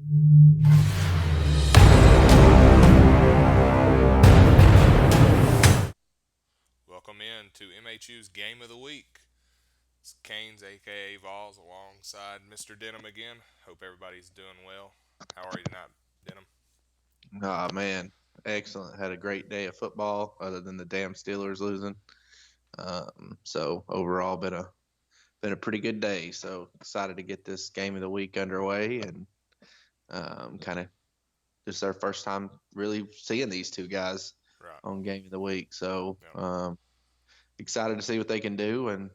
Welcome in to MHU's Game of the Week. It's Canes, aka Vols, alongside Mr. Denham again. Hope everybody's doing well. How are you tonight, Denham? Oh man, excellent. Had a great day of football, other than the damn Steelers losing. So overall, been a pretty good day. So excited to get this game of the week underway, and kind of just our first time really seeing these two guys Right. on game of the week. So Yep. excited to see what they can do, and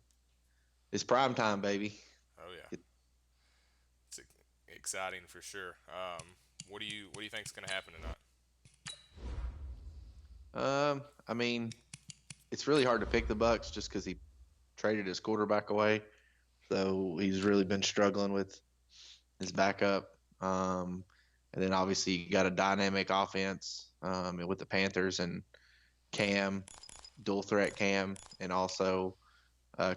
it's prime time, baby. Oh yeah. It's exciting for sure. What do you think's going to happen tonight? I mean, it's really hard to pick the Bucs just because he traded his quarterback away. So he's really been struggling with his backup. And then obviously you got a dynamic offense with the Panthers and Cam, dual threat Cam, and also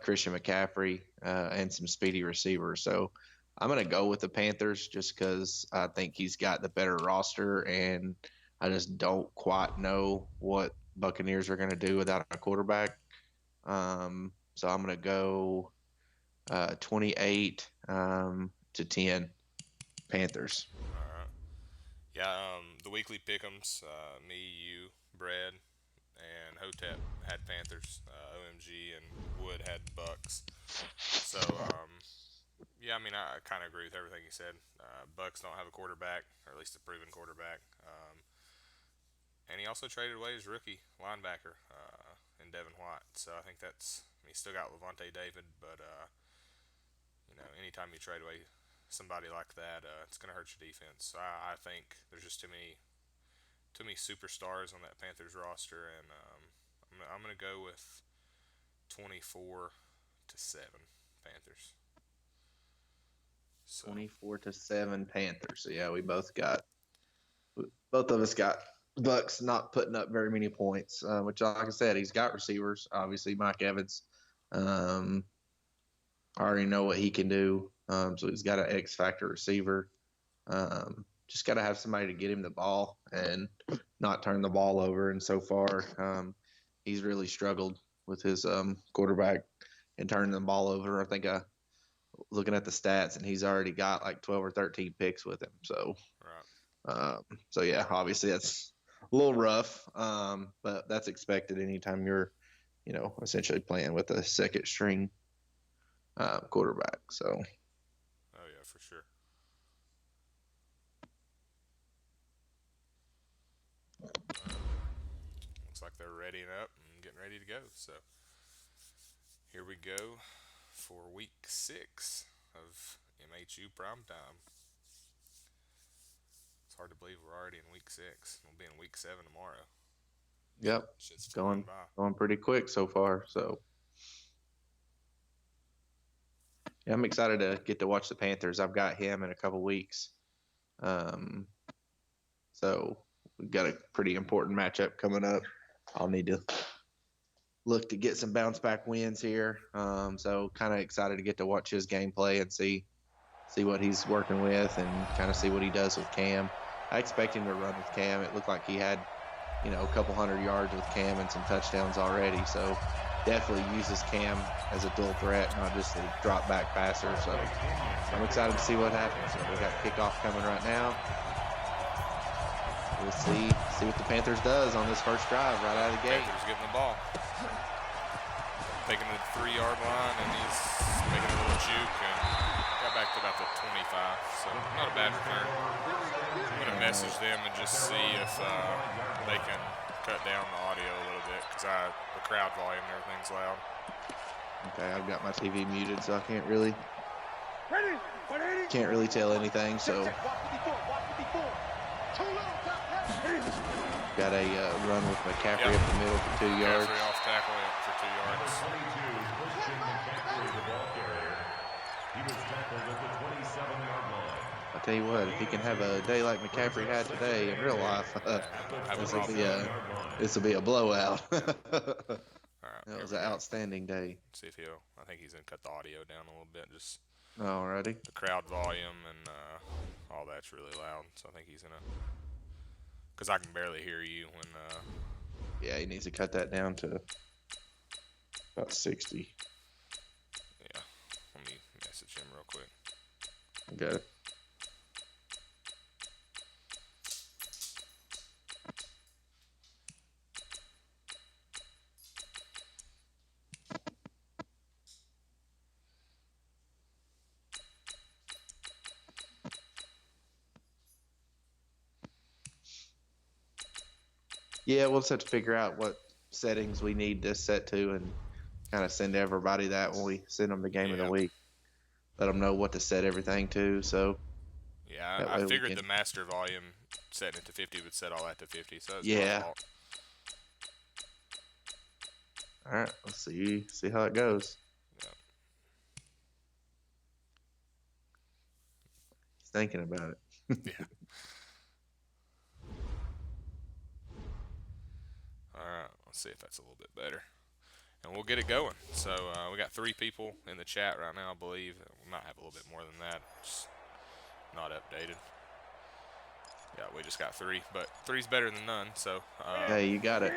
Christian McCaffrey and some speedy receivers. So I'm going to go with the Panthers just because I think he's got the better roster, and I just don't quite know what Buccaneers are going to do without a quarterback. So I'm going to go 28 to 10 Panthers. All right. Yeah. The weekly pick'ems. Me, you, Brad, and Hotep had Panthers. OMG and Wood had Bucks. So yeah, I mean, I kind of agree with everything he said. Bucks don't have a quarterback, or at least a proven quarterback. And he also traded away his rookie linebacker in Devin White. So I think that's. I mean, he's still got Levante David, but anytime you trade away somebody like that, it's going to hurt your defense. So I think there's just too many superstars on that Panthers roster, and I'm going to go with 24-7 Panthers. So 24-7 Panthers. So yeah, both of us got Bucks not putting up very many points. Which, like I said, he's got receivers. Obviously, Mike Evans. I already know what he can do. So he's got an X factor receiver. Just got to have somebody to get him the ball and not turn the ball over. And so far, he's really struggled with his quarterback and turning the ball over. I think looking at the stats, and he's already got like 12 or 13 picks with him. So, right. so yeah, obviously that's a little rough, but that's expected anytime you're, essentially playing with a second string quarterback. So, Oh yeah, for sure. Looks like they're readying up and getting ready to go. So here we go for week 6 of MHU Prime Time. It's hard to believe we're already in week 6. We'll be in week 7 tomorrow. yep, Shit's flying going by. going pretty quick so far. So, yeah, I'm excited to get to watch the Panthers. I've got him in a couple weeks. Um, so we've got a pretty important matchup coming up. I'll need to look to get some bounce back wins here. So kind of excited to get to watch his gameplay and see what he's working with and kind of see what he does with Cam. I expect him to run with Cam. It looked like he had, a couple hundred yards with Cam and some touchdowns already. So definitely uses Cam as a dual threat, not just a drop back passer. So I'm excited to see what happens. So we got kickoff coming right now. We'll see what the Panthers does on this first drive right out of the gate. Panthers getting the ball. Taking the 3-yard line, and he's making a little juke and got back to about the 25. So not a bad return. I'm going to message them and just see if they can cut down the audio a little bit because the crowd volume and everything's loud. Okay, I've got my TV muted, so I can't really tell anything. So got a run with McCaffrey up the middle for 2 yards. McCaffrey off tackle for 2 yards. I'll tell you what, if he can have a day like McCaffrey had today in real life, this will be a blowout. All right, That was an outstanding day. See if I think he's going to cut the audio down a little bit. Just Alrighty. The crowd volume and all that's really loud. So I think he's gonna, because I can barely hear you when. Yeah, he needs to cut that down to about 60. Yeah, let me message him real quick. Got it. Yeah, we'll just have to figure out what settings we need this set to and kind of send everybody that when we send them the game of the Yeah. week. Let them know what to set everything to. So Yeah, that I way we figured can. the master volume setting it to 50 would set all that to 50, so that's my Yeah. fault. All right. Let's see how it goes. Yeah. He's thinking about it. Yeah. All right, let's see if that's a little bit better. And we'll get it going. So we got 3 people in the chat right now, I believe. We might have a little bit more than that. Just not updated. Yeah, we just got 3, but 3's better than none. So Hey, you got it.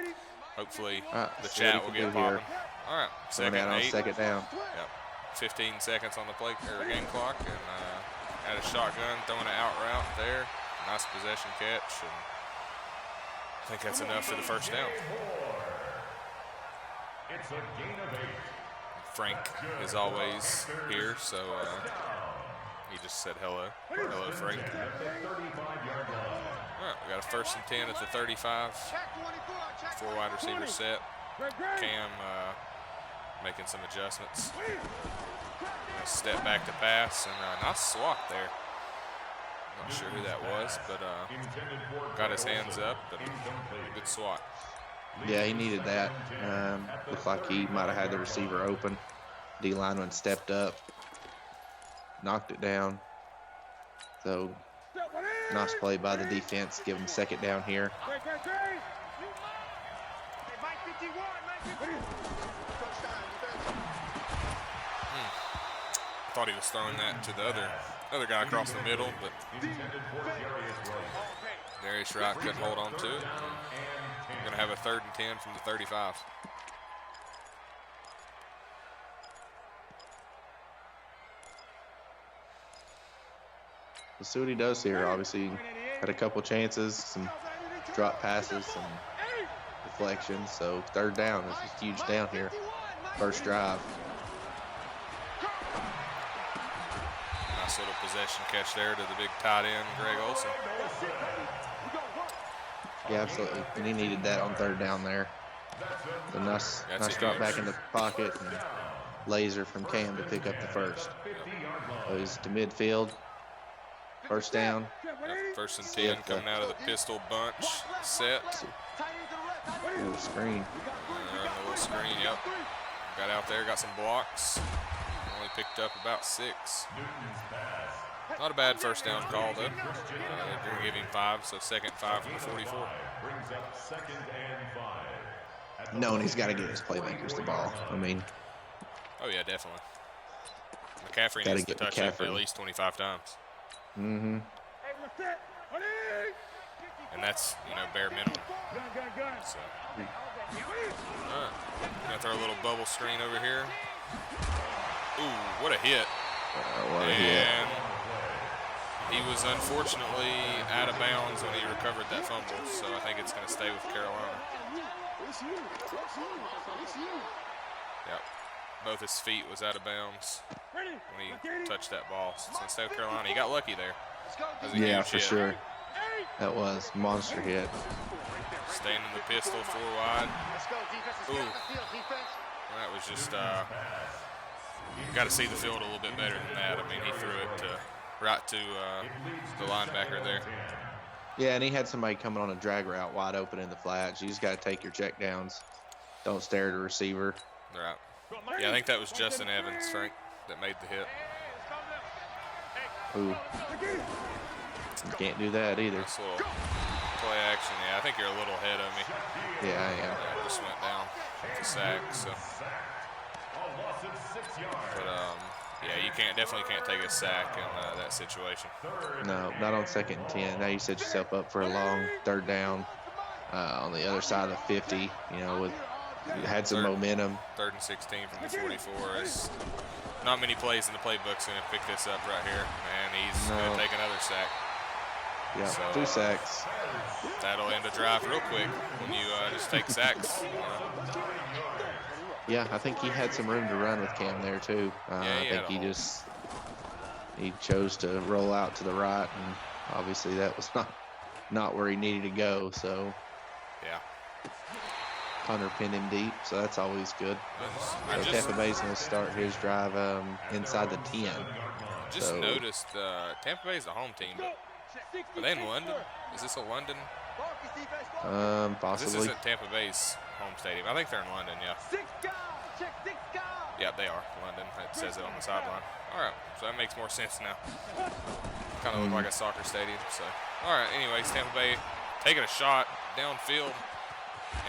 hopefully All right, the see what he chat will can get do here. popping. All right, Coming second out on 8. second down. Yep, 15 seconds on the play or game clock, and had a shotgun throwing an out route there. Nice possession catch, and I think that's enough for the first down. It's a gain of 8. Frank is always here, so he just said hello. Hello, Frank. All right, we got a 1st and 10 at the 35. 4 wide receiver set. Cam making some adjustments. A step back to pass, and a nice swat there. Not sure who that was, but got his hands up, and good swat. Yeah, he needed that. Looked like he might have had the receiver open. D lineman stepped up, knocked it down. So nice play by the defense. Give him second down here. Thought he was throwing that to the other guy across the middle, but Darius Wright couldn't hold on to it. We're going to have a 3rd and 10 from the 35. We'll see what he does here. Obviously, had a couple chances, some drop passes, some deflections. So 3rd down is a huge down here. First drive. Nice little possession catch there to the big tight end, Greg Olson. Yeah, absolutely. And he needed that on 3rd down there. So nice drop back in the pocket and laser from Cam to pick up the first. So he's to midfield. First down. Yep, 1st and 10 coming out of the pistol bunch set. Ooh, screen. A little screen, yep. Got out there, got some blocks. Only picked up about 6. Not a bad first down call, though. They're going to give him 5, so 2nd 5 from the 44. Knowing he's got to get his playmakers the ball. I mean, oh, yeah, definitely. McCaffrey needs to touch it at least 25 times. Mm-hmm. And that's, bare minimum. So, all right. Gonna throw a little bubble screen over here. Ooh, what a hit. What a hit. And he was unfortunately out of bounds when he recovered that fumble, so I think it's going to stay with Carolina. Yep. Both his feet was out of bounds when he touched that ball. So it's going to stay with Carolina. He got lucky there. Yeah, for sure. That was monster hit. Staying in the pistol, 4 wide. Ooh. That was just, got to see the field a little bit better than that. I mean, he threw it right to the linebacker there. Yeah, and he had somebody coming on a drag route wide open in the flats. You just got to take your check downs. Don't stare at a receiver. Right. Yeah, I think that was Justin Evans, Frank, that made the hit. Ooh. You can't do that either. Nice little play action. Yeah, I think you're a little ahead of me. Yeah, I am. Yeah, I just went down with the sack. So, but Yeah, you definitely can't take a sack in that situation. No, not on 2nd and 10. Now you set yourself up for a long 3rd down on the other side of the 50. You know, with you had some momentum. 3rd and 16 from the 44. It's not many plays in the playbook's going to pick this up right here, and he's going to take another sack. Yeah, so, 2 sacks. That'll end a drive real quick when you just take sacks. Yeah, I think he had some room to run with Cam there too. I think he chose to roll out to the right, and obviously that was not where he needed to go. So yeah, punter pinned him deep, so that's always good. Tampa Bay's going to start his drive inside the 10. Just noticed Tampa Bay's the home team, but are they in London? Is this a London? Possibly. This isn't Tampa Bay's home stadium. I think they're in London, yeah. Yeah, they are. London. It says it on the sideline. All right, so that makes more sense now. Kind of look like a soccer stadium. So, all right. Anyways, Tampa Bay taking a shot downfield,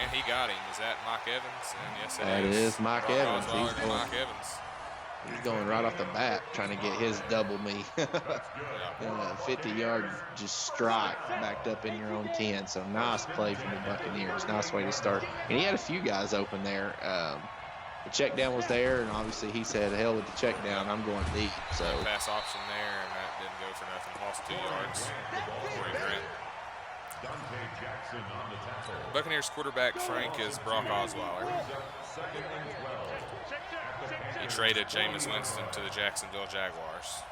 and he got him. Is that Mike Evans? And yes, it is Mike Evans. Mike Evans. He's going right off the bat, trying to get his double me. 50-yard just strike backed up in your own 10. So nice play from the Buccaneers. Nice way to start. And he had a few guys open there. The check down was there, and obviously he said, hell with the check down, I'm going deep. So pass option there, and that didn't go for nothing. Lost 2 yards. Corey Grant. Buccaneers quarterback Frank is Brock Osweiler. He traded Jameis Winston to the Jacksonville Jaguars.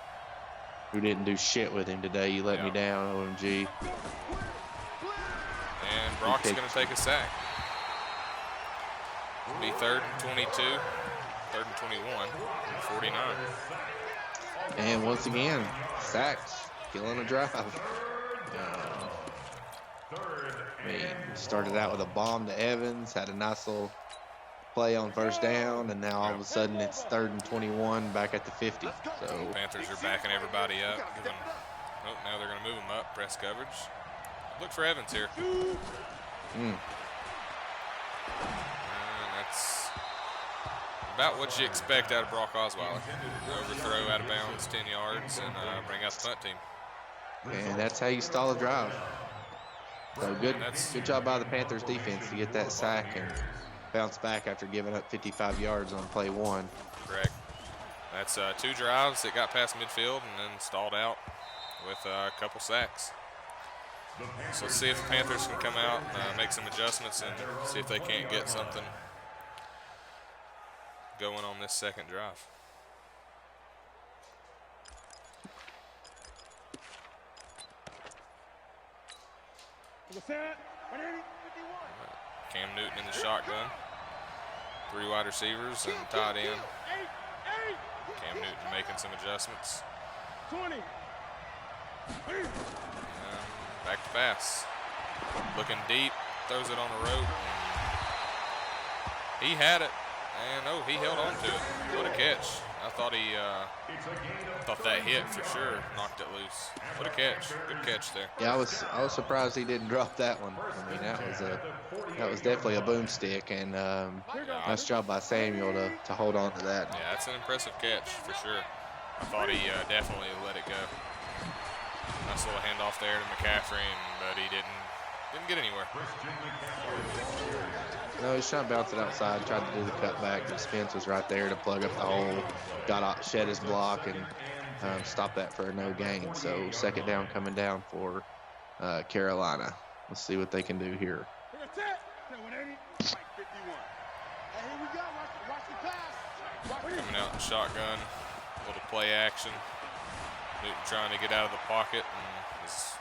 Who didn't do shit with him today. You let me down, OMG. And Brock's going to take a sack. It'll be 3rd and 22, 3rd and 21, 49. And once again, sacks, killing a drive. Started out with a bomb to Evans, had a nice little play on 1st down, and now all of a sudden it's 3rd and 21 back at the 50. So Panthers are backing everybody up. Now they're going to move them up, press coverage. Look for Evans here. And that's about what you expect out of Brock Osweiler. Overthrow out of bounds, 10 yards, and bring out the punt team. And that's how you stall a drive. So good job by the Panthers defense to get that sack and bounce back after giving up 55 yards on play 1. Correct. That's 2 drives that got past midfield and then stalled out with a couple sacks. So let's see if the Panthers can come out and make some adjustments and see if they can't get something going on this 2nd drive. Cam Newton in the shotgun. 3 wide receivers and tight end. Cam Newton making some adjustments. 20. Back to pass. Looking deep. Throws it on the rope. He had it. And he held on to it. What a catch. I thought that hit for sure, knocked it loose. What a catch. Good catch there. Yeah, I was surprised he didn't drop that one. I mean, that was definitely a boomstick, and nice job by Samuel to hold on to that. Yeah, it's an impressive catch for sure. I thought he definitely let it go. Nice little handoff there to McCaffrey, but he didn't get anywhere. No, he's trying to bounce it outside, tried to do the cutback, but Spence was right there to plug up the hole, shed his block, and stop that for a no gain. So 2nd down coming down for Carolina. Let's see what they can do here. Coming out in shotgun, a little play action. Newton trying to get out of the pocket, and his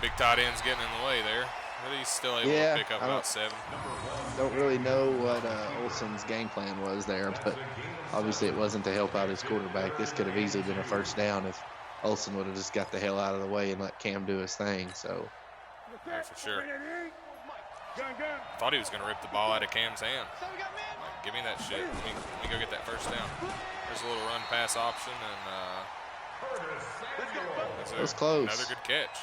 big tight end's getting in the way there. But he's still able to pick up about 7. Don't really know what Olsen's game plan was there, but obviously it wasn't to help out his quarterback. This could have easily been a 1st down if Olsen would have just got the hell out of the way and let Cam do his thing. So, yeah, for sure. Thought he was going to rip the ball out of Cam's hand. Give me that shit. Let me go get that 1st down. There's a little run pass option, and it was close. Another good catch.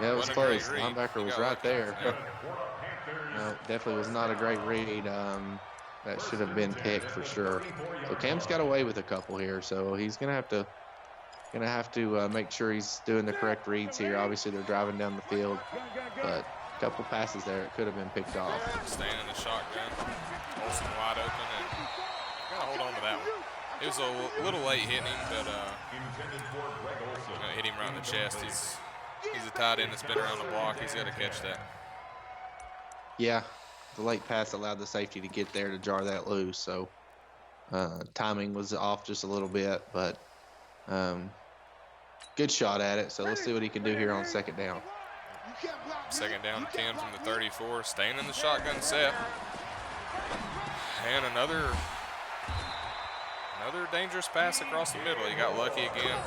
Yeah, it was close. Linebacker was right there. No, definitely was not a great read. That should have been picked for sure. So Cam's got away with a couple here, so he's gonna have to make sure he's doing the correct reads here. Obviously, they're driving down the field, but a couple passes there it could have been picked off. Staying in the shotgun, Olsen wide open, and gotta hold on to that one. It was a little late hitting him, but hit him right in the chest. He's a tight end that's been around the block. He's got to catch that. Yeah, the late pass allowed the safety to get there to jar that loose. So timing was off just a little bit, but good shot at it. So let's see what he can do here on second down. Second down, 10 from the 34. Staying in the shotgun set. And another dangerous pass across the middle. He got lucky again.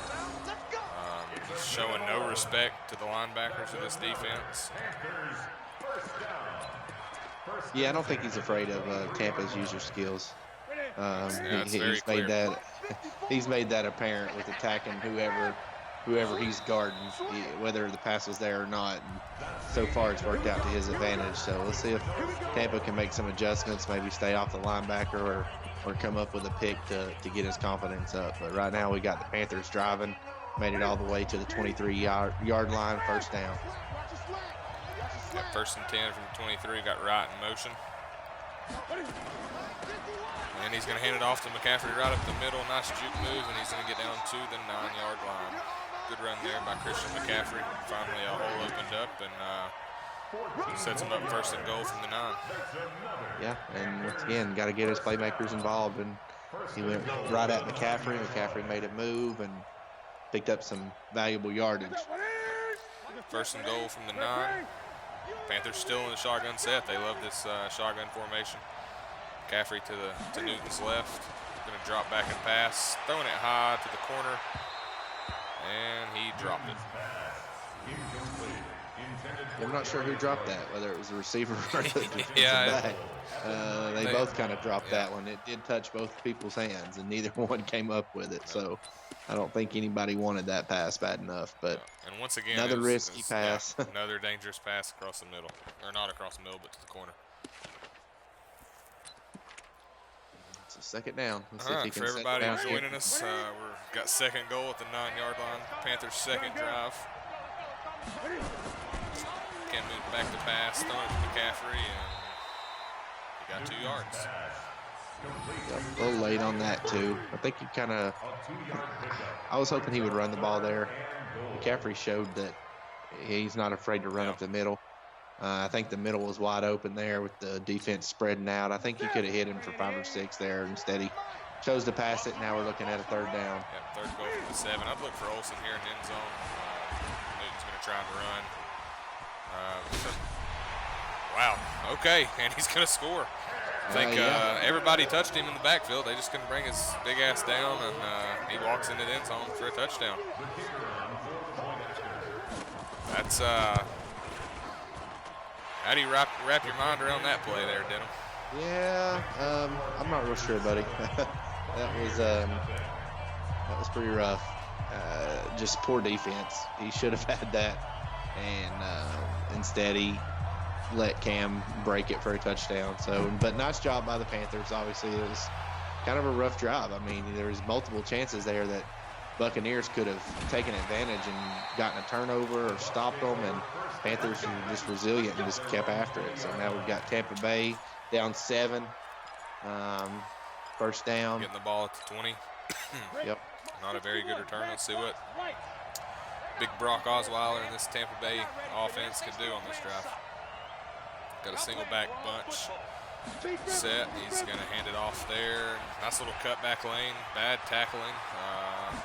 Showing no respect to the linebackers of this defense. Yeah, I don't think he's afraid of Tampa's user skills. He's made that apparent with attacking whoever he's guarding, whether the pass was there or not. And so far, it's worked out to his advantage. So let's see if Tampa can make some adjustments, maybe stay off the linebacker or come up with a pick to get his confidence up. But right now, we got the Panthers driving, made it all the way to the 23-yard line, first down. Got first and 10 from 23, got Wright in motion. And he's going to hand it off to McCaffrey right up the middle. Nice juke move, and he's going to get down to the 9-yard line. Good run there by Christian McCaffrey. Finally, a hole opened up, and sets him up first and goal from the 9. Yeah, and once again, got to get his playmakers involved. And he went right at McCaffrey. McCaffrey made a move and picked up some valuable yardage. First and goal from the 9. Panthers still in the shotgun set. They love this shotgun formation. McCaffrey to Newton's left. Going to drop back and pass. Throwing it high to the corner. And he dropped it. I'm not sure who dropped that, whether it was the receiver or the defensive back. They both kind of dropped that one. It did touch both people's hands, and neither one came up with it. So I don't think anybody wanted that pass bad enough. But and once again, another risky pass. Yeah, another dangerous pass across the middle. Or not across the middle, but to the corner. It's a second down. Let's see if he can for everybody joining us, we've got second goal at the 9-yard line. Panthers' second drive. Can't move back to pass, throwing it to McCaffrey, and he got 2 yards. A little late on that, too. I think he I was hoping he would run the ball there. McCaffrey showed that he's not afraid to run up the middle. I think the middle was wide open there with the defense spreading out. I think he could have hit him for 5 or 6 there. Instead, he chose to pass it. Now we're looking at a third down. Yeah, third goal from the 7. I'd look for Olsen here in the end zone. Newton's going to try and run. Wow. Okay, and he's going to score. I think everybody touched him in the backfield. They just couldn't bring his big ass down, and he walks into the end zone for a touchdown. That's how do you wrap your mind around that play there, Denham? Yeah, I'm not real sure, buddy. that was pretty rough. Just poor defense. He should have had that, and instead he let Cam break it for a touchdown. So, but nice job by the Panthers. Obviously, it was kind of a rough drive. I mean, there was multiple chances there that Buccaneers could have taken advantage and gotten a turnover or stopped them, and Panthers were just resilient and just kept after it. So now we've got Tampa Bay down 7, first down. Getting the ball at the 20. Yep. Not a very good return. Let's see what big Brock Osweiler and this Tampa Bay offense can do on this drive. Got a single back bunch set. He's going to hand it off there. Nice little cutback lane. Bad tackling.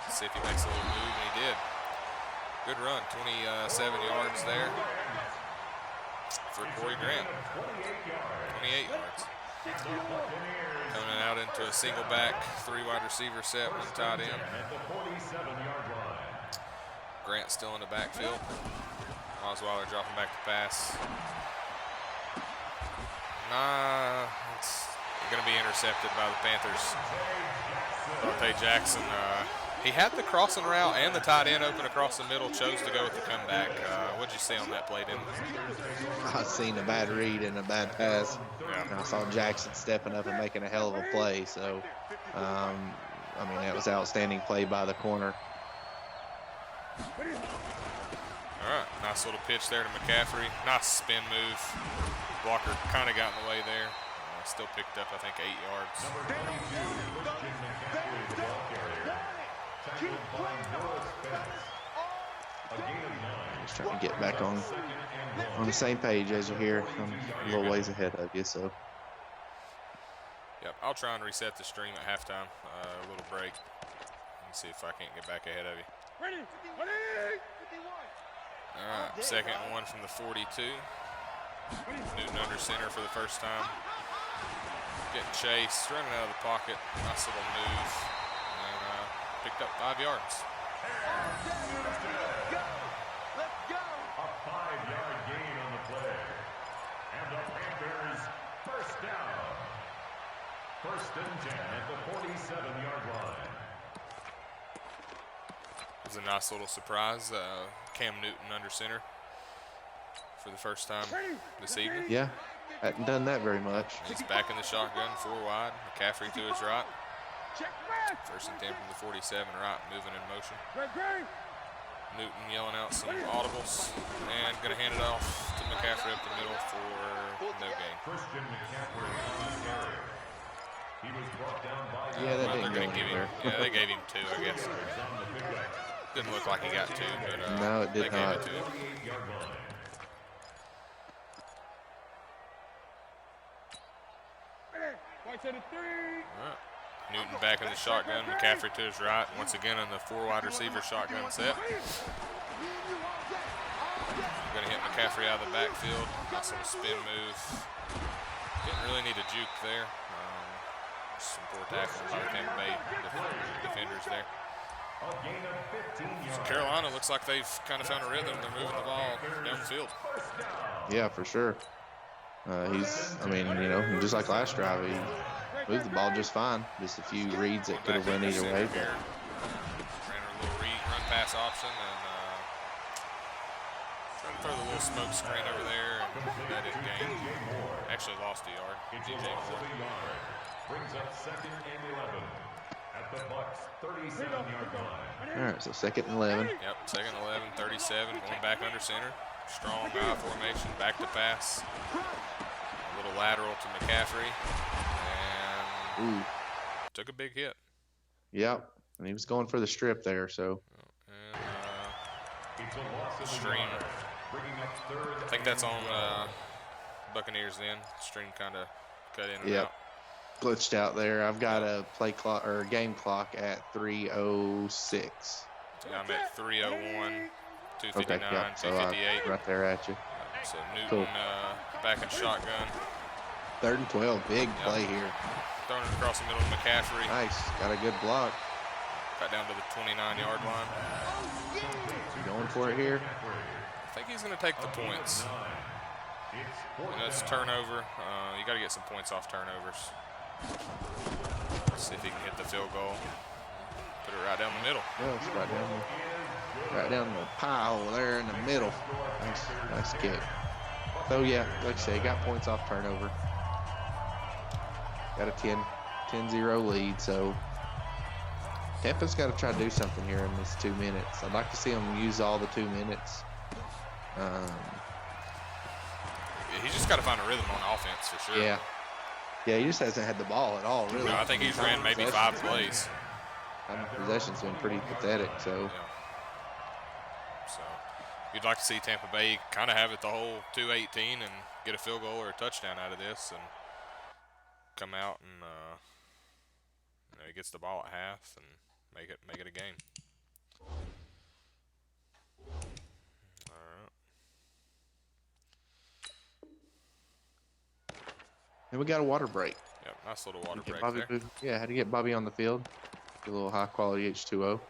See if he makes a little move, and he did. Good run. 27 yards there for Corey Grant. 28 yards. Coming out into a single back, 3 wide receiver set, 1 tight end. Grant still in the backfield. Osweiler dropping back to pass. It's going to be intercepted by the Panthers. Dante Jackson, He had the crossing route and the tight end open across the middle, chose to go with the comeback. What'd you see on that play, Dennis? I seen a bad read and a bad pass. Yeah. And I saw Jackson stepping up and making a hell of a play. So, I mean, that was outstanding play by the corner. All right, nice little pitch there to McCaffrey. Nice spin move. Blocker kind of got in the way there. Still picked up, I think, 8 yards. Just trying to get back on the same page as you here. I'm a little ways ahead of you, so. Yep, I'll try and reset the stream at halftime. A little break. And see if I can't get back ahead of you. Ready. All right, second and 1 from the 42. Newton under center for the first time. Getting chased, running out of the pocket. Nice little move. And picked up 5 yards. A 5-yard gain on the play. And the Panthers first down. First and 10 at the 47-yard line. It was a nice little surprise. Cam Newton under center for the first time this evening. Yeah, hadn't done that very much. He's back in the shotgun, 4 wide. McCaffrey to his right. First and 10 from the 47, right, moving in motion. Newton yelling out some audibles and going to hand it off to McCaffrey up the middle for no gain. Christian McCaffrey on the carry. He was brought down by Yeah, that Well, didn't they're go gonna give him, anywhere. yeah, they gave him 2, I guess. Didn't look like he got 2, but No, it did they not. gave it to him. 48-yard line. All right. Newton back in the shotgun, McCaffrey to his right. Once again in the 4 wide receiver shotgun set. Going to hit McCaffrey out of the backfield. Nice little spin move. Didn't really need a juke there. Some poor tackling by the Tampa Bay defenders there. A gain of 15 So yards. Carolina looks like they've kind of found a rhythm. They're moving the ball downfield. Yeah, for sure. I mean, you know, just like last drive, he moved the ball just fine. Just a few reads that could have went either way. But Ran a little run pass option and trying to throw the little smoke screen over there, and that didn't gain. Actually lost a yard. It's a DJ loss of Moore. a yard. Brings up second and 11 at the Bucs 37-yard line. all right, so second and 11. Yep, second 11, 37, going back under center. Strong I formation, back to pass. A little lateral to McCaffrey, and Ooh, took a big hit. yep. And he was going for the strip there, so. And It's a loss of a stream. yard. Bringing up third I think that's on Buccaneers then. Stream kind of cut in and Yep. out. Glitched out there. I've got a play clock or game clock at 3:06. Yeah, I'm at 3:01, 2:59, Okay, yeah. So 2:58. right there at you. So Newton Cool. back in shotgun, 3rd and 12. Big Yep. play here. throwing it across the middle to McCaffrey. Nice. Got a good block. Got down to the 29-yard line. Going for it here. I think he's going to take the points. And that's turnover. You got to get some points off turnovers. Let's see if he can hit the field goal. Put it right down the middle. Yeah, it's right down the pile there in the middle. Nice kick. So yeah, like I say, got points off turnover. Got a 10-0 lead. So Tampa's got to try to do something here in this 2 minutes. I'd like to see them use all the 2 minutes. He's just got to find a rhythm on offense for sure. Yeah. Yeah, he just hasn't had the ball at all, really. No, I think he's ran maybe 5 plays. Time of possession's been pretty pathetic, so. Yeah. So you'd like to see Tampa Bay kind of have it the whole 2:18 and get a field goal or a touchdown out of this and come out and he gets the ball at half and make it a game. All right. And we got a water break. Yep, nice little water Get break Bobby there. Yeah, had to get Bobby on the field. Get a little high quality H2O.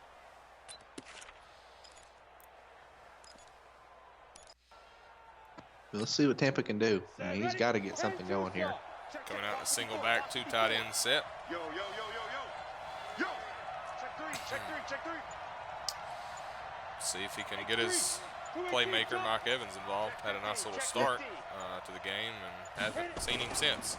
Let's see what Tampa can do. I mean, he's got to get something going here. Coming out in a single back, 2 tight end set. See if he can get his playmaker, Mike Evans, involved. Had a nice little start to the game and haven't seen him since.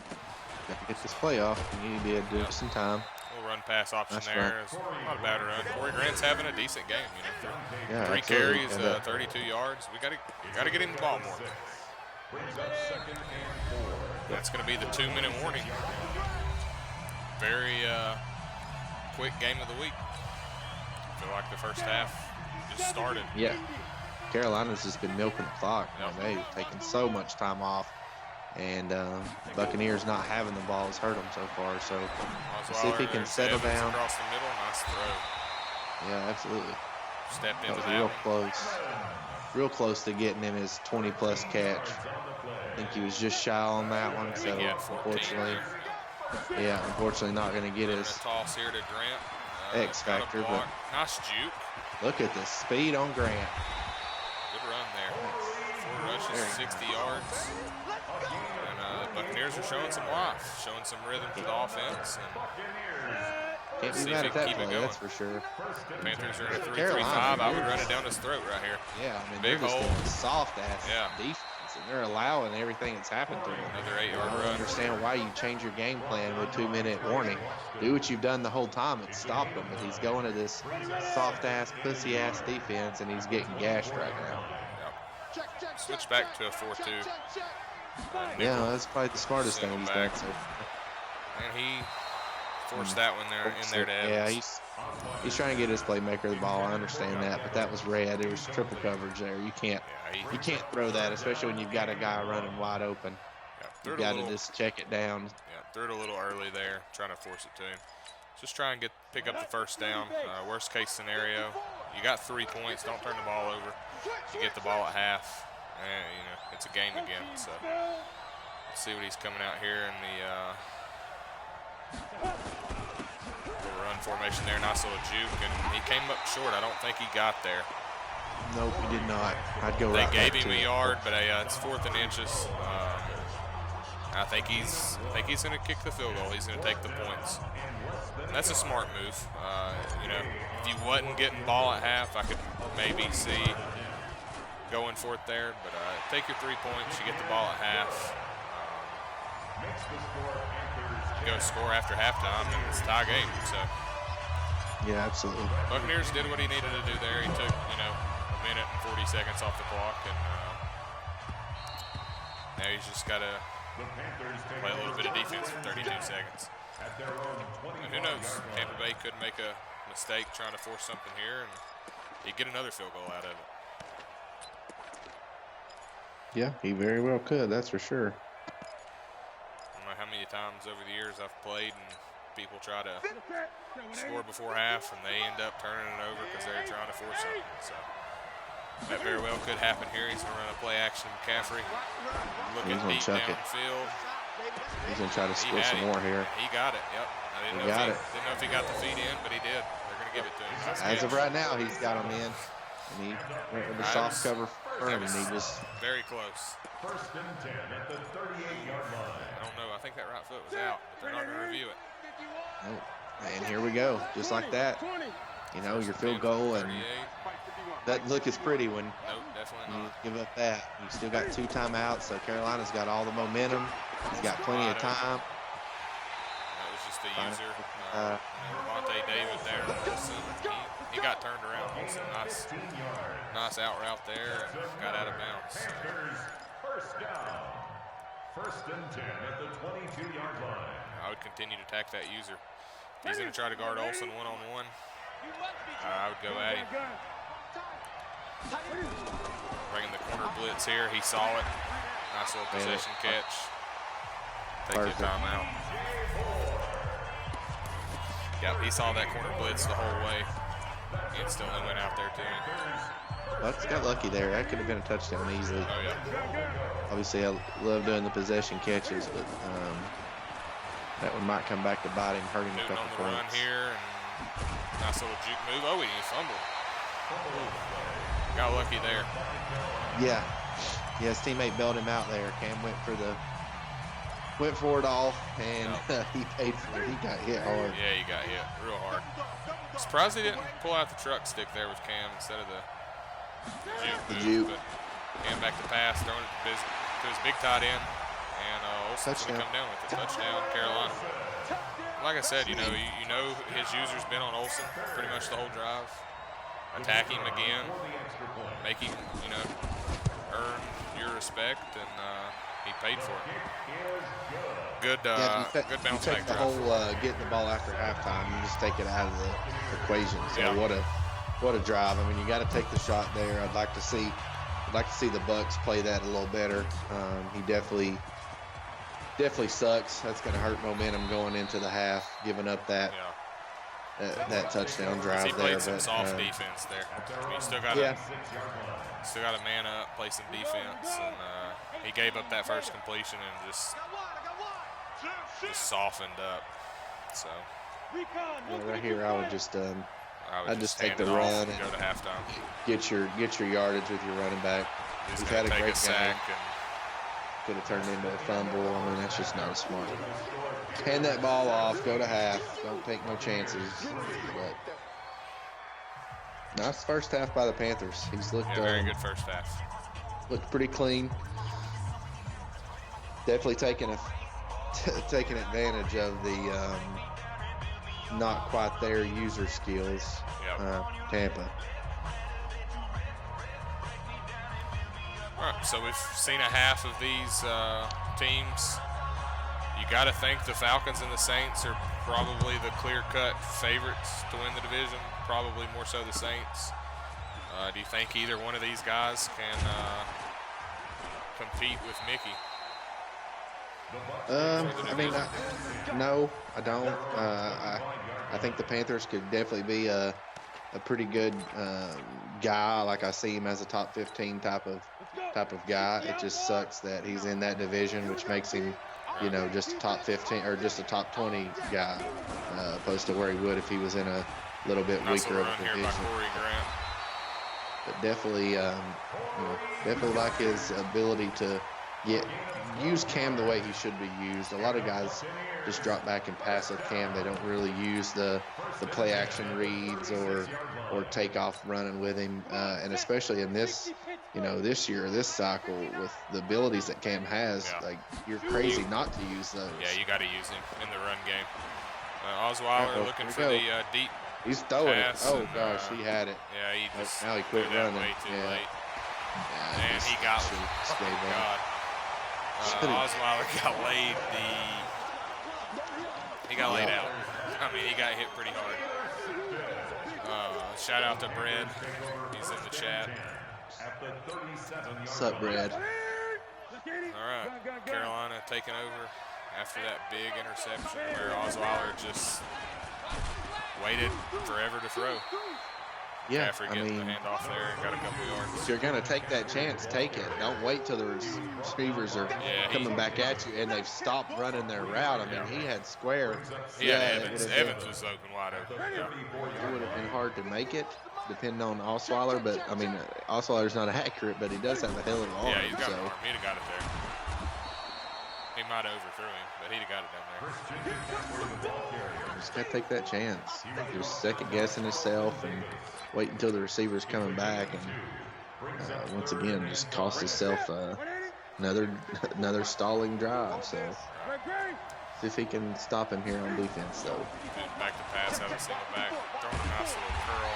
Got to get this play off. You need to do it some time. Little run pass option Nice there. run. It's not a bad run. Corey Grant's having a decent game. You know, Yeah, three absolutely. carries, And, 32 yards. We got to get him the ball more. That's going to be the 2-minute warning. Very quick game of the week. I feel like the first half just started. yeah. Carolina's just been milking the clock. Yep. They've taken so much time off. And Buccaneers not having the ball has hurt them so far. So see if he can settle down. Across the middle, nice throw. Yeah, absolutely. Stepped That into was that real one. close. Real close to getting him his 20-plus catch. I think he was just shy on that one. I So think he had 14 unfortunately, there. unfortunately not going to get And a his toss here to Grant. X got a factor. block. But Nice juke. look at the speed on Grant. Good run there. 4 rushes, 60 yards. And Buccaneers are showing some life, showing some rhythm to the offense. And Can't see be if mad he at can that keep it play, going. that's for sure. Panthers are in a 3-3-5. Carolina, I would run it down his throat right here. Yeah, I mean, Big they're just hole. a soft-ass Yeah. defense, and they're allowing everything that's happened to them. Another 8-yard I don't run. understand why you change your game plan with 2-minute warning. Do what you've done the whole time and stop him, but he's going to this soft-ass, pussy-ass defense, and he's getting gashed right now. Yep. Switch back to a 4-2. Yeah, that's probably the smartest Single thing he's back. done. So And he forced that one there in there to yeah, Evans. he's trying to get his playmaker the ball. I understand that, but that was red. There was triple coverage there. You can't throw that, especially when you've got a guy running wide open. Threw You it a got to little, just check it down. threw it a little early there, trying to force it to him. Just try and pick up the first down. Worst case scenario, you got 3 points. Don't turn the ball over. You get the ball at half, and it's a game again. So let's see what he's coming out here in the little run formation there. Nice little juke, and he came up short. I don't think he got there. Nope, he did not. I'd go They right gave back him to a it. yard, but I think it's 4th and inches. I think he's going to kick the field goal. He's going to take the points. That's a smart move. If you wasn't getting ball at half, I could maybe see going for it there. But take your 3 points. You get the ball at half. Go score after halftime, and it's a tie game. So Yeah, absolutely. Buccaneers did what he needed to do there. He took a minute and 40 seconds off the clock, and now he's just got to play a little bit of defense for 32 seconds. And who knows? Tampa Bay could make a mistake trying to force something here, and he'd get another field goal out of it. Yeah, he very well could. That's for sure. I don't know how many times over the years I've played and people try to score before half, and they end up turning it over because they're trying to force something. So that very well could happen here. He's going to run a play action to McCaffrey. Looking He's gonna deep chuck it. downfield. He's going to try to He score had some him. more here. He got it. Yep. I didn't He know got if it. didn't know if he got the feet in, but he did. They're going to give it to him. Nice As of catch. right now, he's got him in. And he went with the soft cover firm, and he just Very close. 1st and 10 at the 38-yard line. I don't know. I think that right foot was out, but they're not going to review it. oh, and here we go, just like that. Your field goal, and 38. that look is pretty when Nope, definitely you not. give up that. You still got 2 timeouts, so Carolina's got all the momentum. He's got plenty of time. That was just a Fine. user. Levante David there. Olsen, he got turned around. Olsen, nice out route there, and got out of bounds. So, Panthers, 1st down. 1st and 10 at the 22-yard line. I would continue to attack that user. If he's going to try to guard Olsen one-on-one, I would go at him. Bringing the corner blitz here. He saw it. Nice little possession catch. Take the Perfect. timeout. Yep, he saw that corner blitz the whole way. Instantly went out there to him. Bucks got lucky there. That could have been a touchdown easily. Oh, yeah. Obviously, I love doing the possession catches, but that one might come back to bite him, hurt him a Newton couple on the run points. here. And nice little juke move. Oh, he fumbled. Got lucky there. Yeah, his teammate bailed him out there. Cam went for it all, and he paid for it. He got hit hard. Yeah, he got hit real hard. Surprised he didn't pull out the truck stick there with Cam instead of the juke move. But Cam back to pass, throwing it to his big tight end. And Olsen's going to come down with it. Touchdown, Carolina. Like I said, you know his user's been on Olsen pretty much the whole drive. Attack him again, make him, earn your respect, and he paid for it. Good, good bounce back the drive. whole getting the ball after halftime, you just take it out of the equation. So what a drive! I mean, you got to take the shot there. I'd like to see the Bucs play that a little better. He definitely sucks. That's going to hurt momentum going into the half, giving up that touchdown drive he there. played some soft defense there. You still got to man up, play some defense, and he gave up that first completion and just softened up. So right here, I would just take the stand it off run and go to halftime. Get your yardage with your running back. He's had a take great a sack game. and Could have turned into a fumble. I mean, that's just not smart. Hand that ball off, go to half. Don't take no chances. But nice first half by the Panthers. He's looked very good first half. Looked pretty clean. Definitely taking advantage of the not quite there user skills. Tampa. All right, so we've seen a half of these teams. You got to think the Falcons and the Saints are probably the clear-cut favorites to win the division, probably more so the Saints. Do you think either one of these guys can compete with Mickey? No, I don't. I think the Panthers could definitely be a pretty good guy. Like I see him as a top 15 type of guy. It just sucks that he's in that division, which makes him, just a top 15 or just a top 20 guy, opposed to where he would if he was in a little bit weaker of a division. But definitely, definitely like his ability to use Cam the way he should be used. A lot of guys just drop back and pass with Cam. They don't really use the play action reads or take off running with him. And especially in this, this year, this cycle, with the abilities that Cam has, like, you're crazy not to use those. Yeah, you got to use him in the run game. Osweiler looking for the deep. He's throwing it. Oh, and, gosh, he had it. Yeah, now he quit running. Way too late. Yeah, and he got Osweiler got laid. He got laid out. I mean, he got hit pretty hard. Shout out to Brad. He's in the chat. What's up, Brad? All right, Carolina taking over after that big interception where Osweiler just waited forever to throw. Yeah, After getting the handoff there and got a couple yards. If you're going to take that chance, take it. Don't wait till the receivers are coming back at you and they've stopped running their route. I mean, he had square. Evans was open wide open. Yeah. It would have been hard to make it, depending on Osweiler. But, I mean, Osweiler's not accurate, but he does have a hell of an arm. Yeah, he's got an arm. He'd have got it there. He might have overthrew him, but he'd have got it down there. Just got to take that chance. Just second-guessing himself and wait until the receiver's coming back, and once again just cost himself another stalling drive. So see if he can stop him here on defense, though. Back to pass, have a single back, throwing a nice little curl.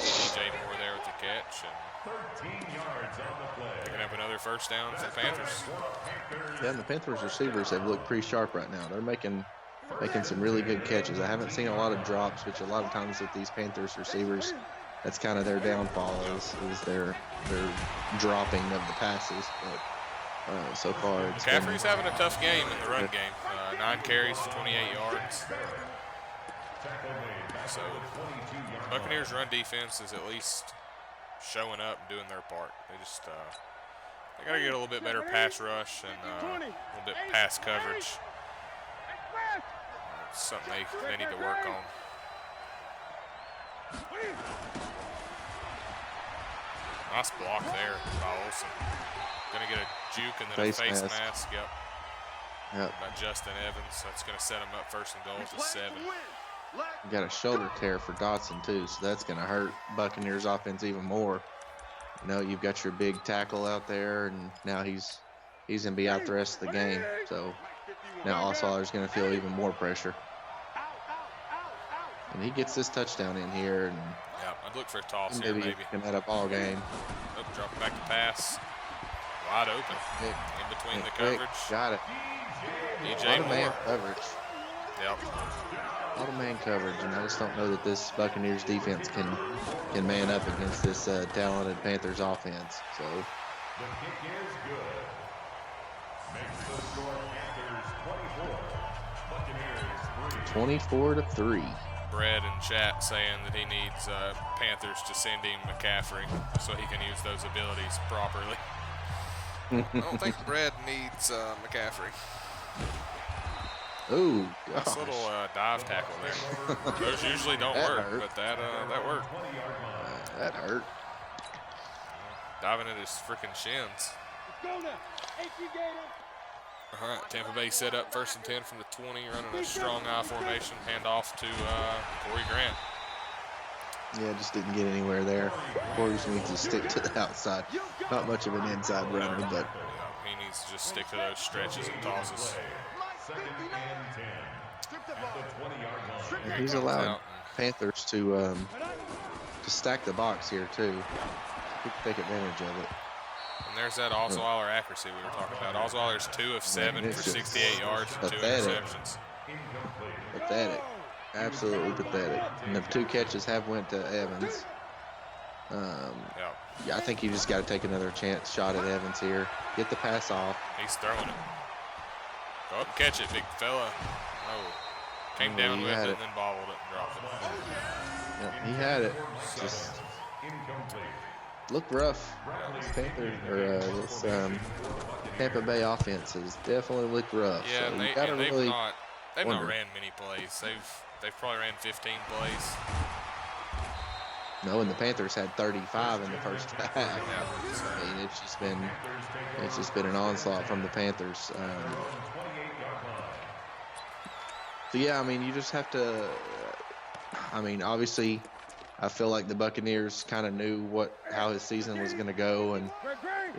DJ Moore there with the catch, and picking up another first down for the Panthers. Yeah, and the Panthers receivers have looked pretty sharp right now. They're making some really good catches. I haven't seen a lot of drops, which a lot of times with these Panthers receivers, that's kind of their downfall is their dropping of the passes. But so far, McCaffrey's having a tough game in the run game. 9 carries, 28 yards. So Buccaneers' run defense is at least showing up and doing their part. They just they got to get a little bit better pass rush and a little bit pass coverage. Something they need to work on. Nice block there by Olsen. Gonna get a juke and then a face mask. Yep. Yep. by Justin Evans. That's going to set him up first and goal to 7. You got a shoulder tear for Dotson too, so that's going to hurt Buccaneers offense even more. You know, you've got your big tackle out there, and now he's going to be out the rest of the game. So now Osweiler's going to feel even more pressure. And he gets this touchdown in here, and Yeah, I'd look for a toss here, maybe. Can add a ball game. Oh, dropping back to pass. Wide open. Quick, In between the quick, coverage. got it. DJ A lot of man Moore. coverage. Yep. A lot of man coverage, and I just don't know that this Buccaneers defense can man up against this talented Panthers offense. So The kick is good. Makes the score Panthers 24, Buccaneers 3. 24-3. Brad in chat saying that he needs Panthers to send him McCaffrey so he can use those abilities properly. I don't think Brad needs McCaffrey. Ooh, Nice gosh. little dive tackle there. Those usually don't That work, hurt. but that worked. That hurt. Diving at his freaking shins. All right, Tampa Bay set up first and 10 from the 20, running a strong I formation. Hand off to Corey Grant. Yeah, just didn't get anywhere there. Corey just needs to stick to the outside. Not much of an inside runner, but Yeah, he needs to just stick to those stretches and tosses. Second and 10. At the 20-yard line. he's allowed Panthers to stack the box here too. He can take advantage of it. And there's that Osweiler accuracy we were talking about. Osweiler's 2 of 7 it's for just 68 yards and 2 pathetic. interceptions. Pathetic. Absolutely pathetic. And the 2 catches have went to Evans. Yeah, Yeah, I think you just got to take another shot at Evans here. Get the pass off. he's throwing it. Go up and catch it, big fella. Oh, came down he with had it it. and then bobbled it and dropped it. Yep, he had it. Just looked rough. This Tampa Bay offense has definitely looked rough. Yeah, so and you gotta they've really not wonder. ran many plays. They've probably ran 15 plays. know, and the Panthers had 35 in the first half. Yeah, so, I mean, it's just been an onslaught from the Panthers. So yeah, I mean, you just have to. I mean, obviously, I feel like the Buccaneers kind of knew how his season was going to go, and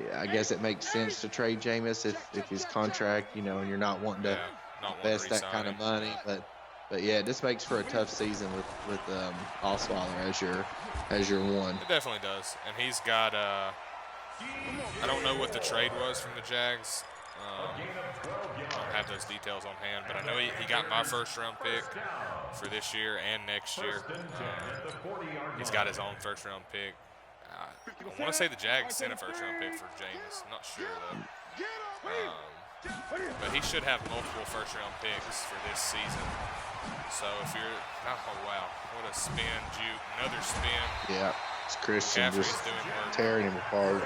yeah, I guess it makes sense to trade Jameis if his contract, and you're not wanting to not wanting to invest that re-sign kind of him. money, but yeah, this makes for a tough season with Osweiler as your one. It definitely does, and he's got. I don't know what the trade was from the Jags. I don't have those details on hand, but I know he got my first-round pick for this year and next year. He's got his own first-round pick. I want to say the Jags sent a first-round pick for James. I'm not sure, though. But he should have multiple first-round picks for this season. So if you're... Oh, wow. What a spin, juke. Another spin. Yeah, it's Christian McCaffrey's just doing work. tearing him apart.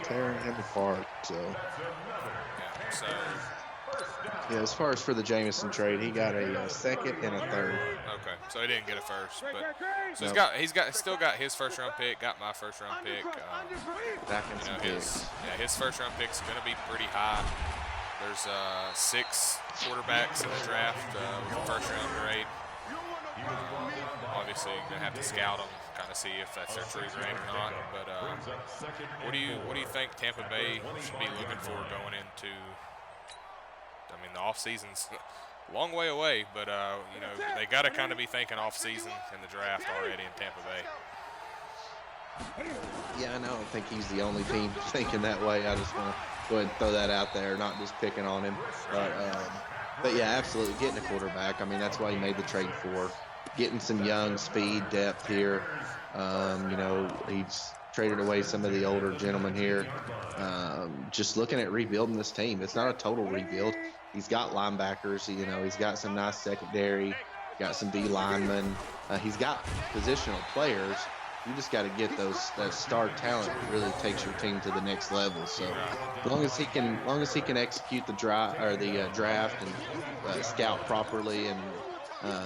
Tearing him apart. So Yeah, so... yeah, as far as for the Jameson trade, he got a second and a third. Okay, so he didn't get a first, but so Nope. he's still got his first round pick, got my first round pick. Back in some picks. His first round pick's gonna be pretty high. There's 6 quarterbacks in the draft with a first round grade. Obviously, you're gonna have to scout them, kind of see if that's their true grade or not. But what do you think Tampa Bay should be looking for going into? I mean, the off season's a long way away, but they got to kind of be thinking off season in the draft already in Tampa Bay. Yeah, I don't think he's the only team thinking that way. I just want to go ahead and throw that out there, not just picking on him. But yeah, absolutely, getting a quarterback. I mean, that's why he made the trade for. Getting some young speed depth here. He's traded away some of the older gentlemen here. Just looking at rebuilding this team. It's not a total rebuild. He's got linebackers. He's got some nice secondary. Got some D linemen. He's got positional players. You just got to get that star talent that really takes your team to the next level. So, as long as he can execute the draft and scout properly and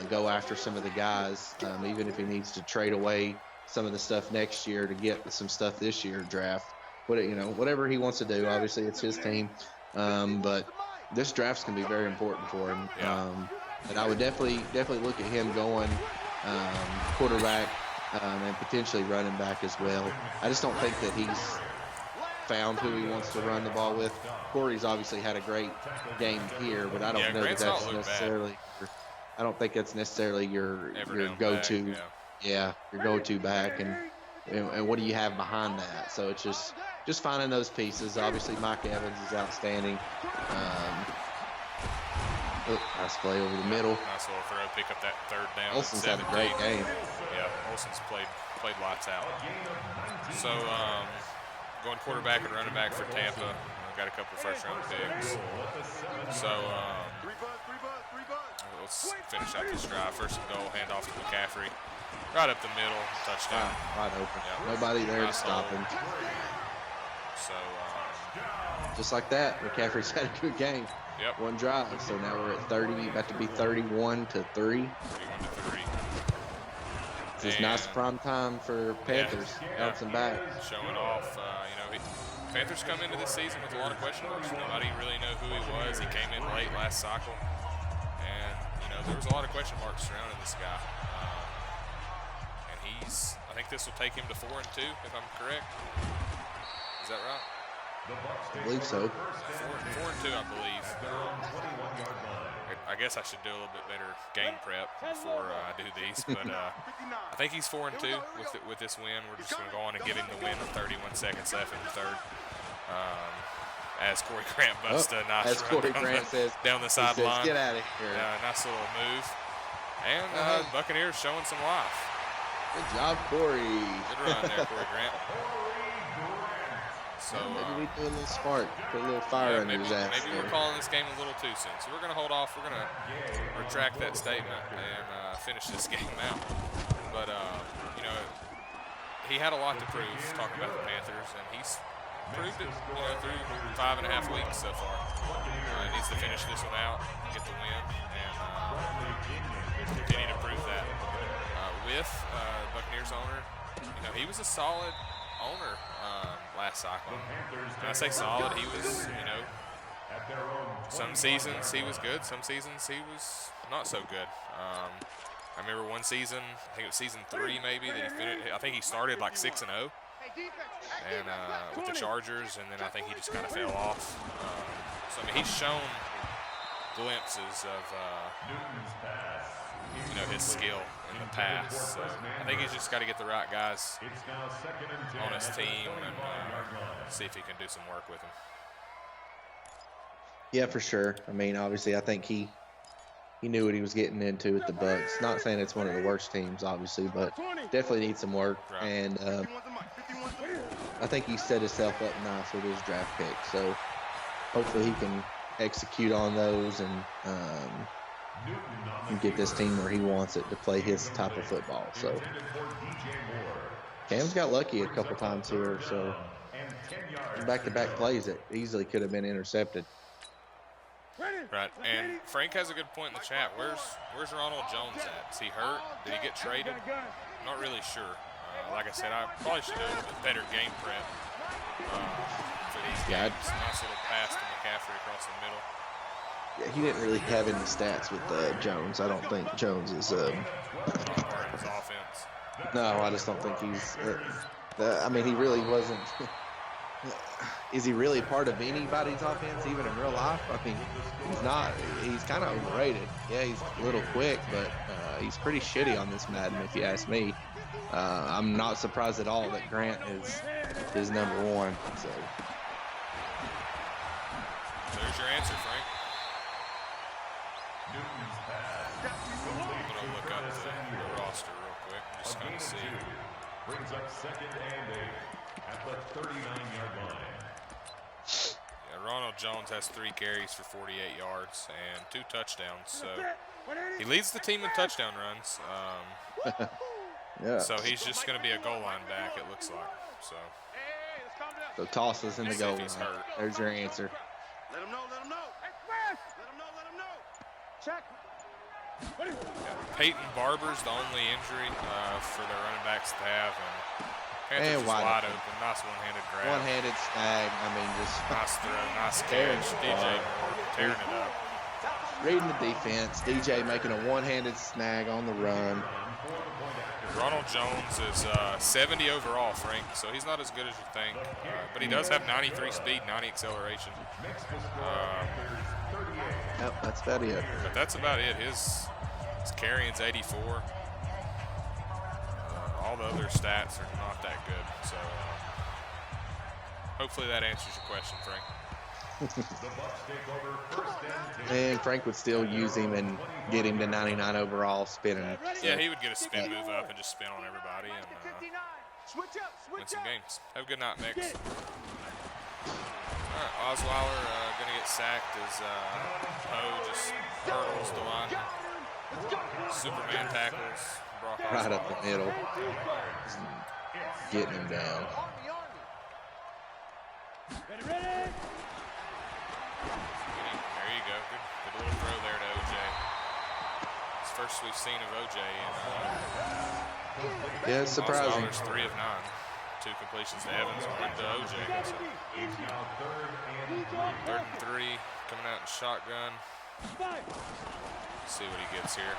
go after some of the guys, even if he needs to trade away some of the stuff next year to get some stuff this year draft. whatever he wants to do. Obviously, it's his team, but this draft's gonna be very important for him. Yeah. And I would definitely look at him going quarterback and potentially running back as well. I just don't think that he's found who he wants to run the ball with. Corey's obviously had a great game here, but I don't know that Grant's that's not looked necessarily. I don't think that's necessarily your go-to. Back, yeah, your go-to back, and what do you have behind that? So it's just finding those pieces. Obviously, Mike Evans is outstanding. Nice play over the middle. Nice little throw, pick up that third down. Olsen's had a great game. Yeah, Olsen's played lights out. So going quarterback and running back for Tampa. Got a couple first-round picks. So let's finish out this drive. First and goal, hand off to McCaffrey. Right up the middle, touchdown. Wide open. Yep. Nobody there to stop him. So just like that, McCaffrey's had a good game. Yep. One drive. So now we're at 30. About to be 31-3. 31-3. This is nice prime time for Panthers. Bouncing back. Showing off. Panthers come into this season with a lot of question marks. Nobody really knew who he was. He came in late last cycle. And, there was a lot of question marks surrounding this guy. And I think this will take him to 4-2, if I'm correct. Is that right? I believe so. 4-2, I believe. I guess I should do a little bit better game prep before I do these, but I think he's 4-2 with this win. We're just going to go on and give him the win with 31 seconds left in the third. As Corey Grant busts a nice run down the sideline. Get out of here. Nice little move. And Buccaneers showing some life. Good job, Corey. Good run there, Corey Grant. So maybe we do a little spark, put a little fire under his ass. Maybe we're calling this game a little too soon. So we're going to hold off. We're going to retract that statement and finish this game out. But, he had a lot to prove talking about the Panthers, and he's proved it through 5.5 weeks so far. He needs to finish this one out, get the win, and continue to prove that. With Buccaneers owner, he was a solid owner last cycle. When I say solid, he was, some seasons he was good, some seasons he was not so good. I remember one season, I think it was season 3 maybe, that he finished. I think he started like 6-0, and with the Chargers, and then I think he just kind of fell off. So I mean, he's shown glimpses of his skill in the past. So I think he's just got to get the right guys on his team and see if he can do some work with them. Yeah, for sure. I mean, obviously, I think he knew what he was getting into with the Bucs. Not saying it's one of the worst teams, obviously, but definitely needs some work. Right. And I think he set himself up nice with his draft pick. So hopefully he can execute on those and get this team where he wants it to play his type of football. So Cam's got lucky a couple times here. So back-to-back plays that easily could have been intercepted. Right, and Frank has a good point in the chat. Where's Ronald Jones at? Is he hurt? Did he get traded? I'm not really sure. Like I said, I probably should do a little bit better game prep for these games. Nice little pass to McCaffrey across the middle. Yeah, he didn't really have any stats with Jones. I don't think Jones is part of his offense. No, I just don't think he's. I mean, he really wasn't. Is he really part of anybody's offense, even in real life? I mean, he's not. He's kind of overrated. Yeah, he's a little quick, but he's pretty shitty on this Madden, if you ask me. I'm not surprised at all that Grant is number 1. So there's your answer, Frank. I'm going to look up the roster real quick. I'm just going to see. Brings up 2nd and 8 at the 39-yard line. Yeah, Ronald Jones has 3 carries for 48 yards and 2 touchdowns. So he leads the team in touchdown runs. Yeah. So he's just going to be a goal line back, it looks like. So toss us in the goal line. There's your answer. Let him know. Check. Yeah, Peyton Barber's the only injury for their running backs to have, and Panthers just wide wide open. open. Nice one-handed grab. One-handed snag. I mean, just Nice throw, nice Tearing catch. it DJ apart. Moore tearing it up. reading the defense. DJ making a one-handed snag on the run. Ronald Jones is 70 overall, Frank, so he's not as good as you think. But he does have 93 speed, 90 acceleration. Yep, that's about it. But that's about it. His carrying's 84. All the other stats are not that good. So hopefully that answers your question, Frank. And Frank would still use him and get him to 99 overall spinning. Yeah, he would get a spin move up and just spin on everybody and win some games. Have a good night, Mix. All right, Osweiler going to get sacked as Poe just hurdles the line. Superman tackles Brock Osweiler. Right up the middle. Getting him down. There you go. Good little throw there to OJ. It's the first we've seen of OJ. And, Yeah, it's surprising. Osweiler's 3 of 9. 2 completions to Evans, 1 to OJ. So. 3rd and 3, coming out in shotgun. See what he gets here.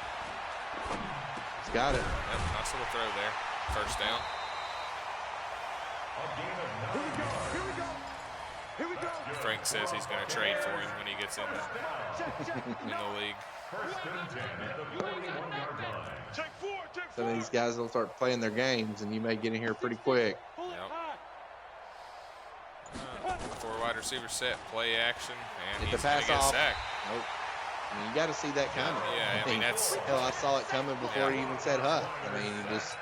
He's got it. Yep, nice little throw there. First down. Frank says he's going to trade for him when he gets in the league. Some of these guys will start playing their games, and you may get in here pretty quick. Yep. 4 wide receiver set, play action, and Get he's the going to pass get off. sacked. Nope. I mean, you got to see that coming. Yeah, I mean, that's... Hell, I saw it coming before Yeah. he even said hut. I mean, you just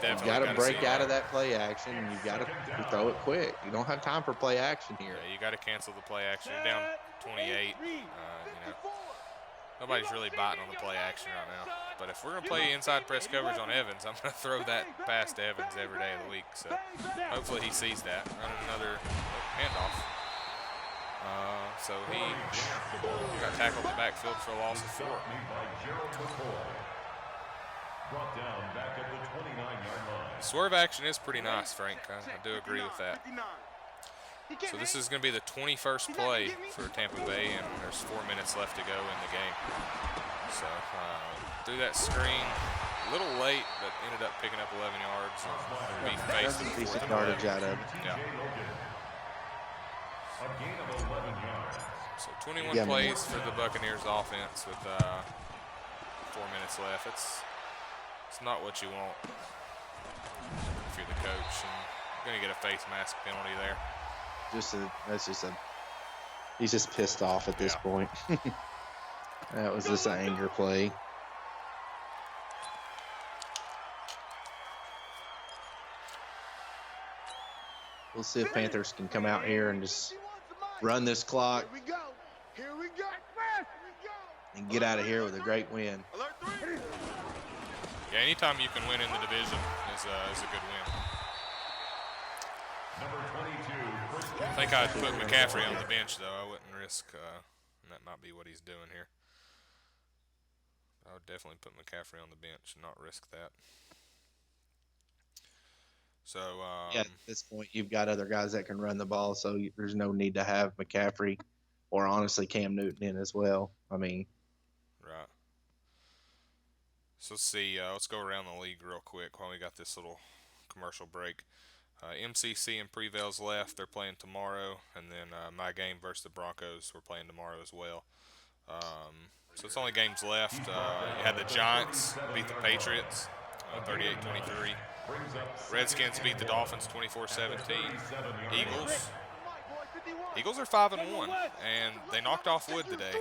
definitely got to gotta break see out of that play action, and you got to throw it quick. You don't have time for play action here. Yeah, you got to cancel the play action. You're down 28. Nobody's really biting on the play action right now. But if we're going to play inside press coverage on Evans, I'm going to throw that pass to Evans every day of the week. So hopefully he sees that. Running another handoff. So he got tackled in the backfield for a loss of 4. Swerve action is pretty nice, Frank. I do agree with that. So this is going to be the 21st play for Tampa Bay, and there's 4 minutes left to go in the game. So through that screen, a little late, but ended up picking up 11 yards and be faced with Decent 4th and yardage 11. out of it. Yeah. So 21 plays for the Buccaneers offense with 4 minutes left. It's not what you want if you're the coach, and you're going to get a face mask penalty there. He's just pissed off at this point. That was just an anger play. We'll see if Panthers can come out here and just run this clock and get out of here with a great win. Yeah, anytime you can win in the division is a good win. I think I'd put McCaffrey on the bench, though. I wouldn't risk, and that might be what he's doing here. I would definitely put McCaffrey on the bench and not risk that. So, Yeah, at this point, you've got other guys that can run the ball, so there's no need to have McCaffrey or honestly Cam Newton in as well. I mean, right. So let's see. Let's go around the league real quick while we got this little commercial break. MCC and Prevail's left. They're playing tomorrow. And then my game versus the Broncos, we're playing tomorrow as well. So it's only games left. You had the Giants beat the Patriots 38-23. Redskins beat the Dolphins 24-17. Eagles are 5-1, and they knocked off Wood today.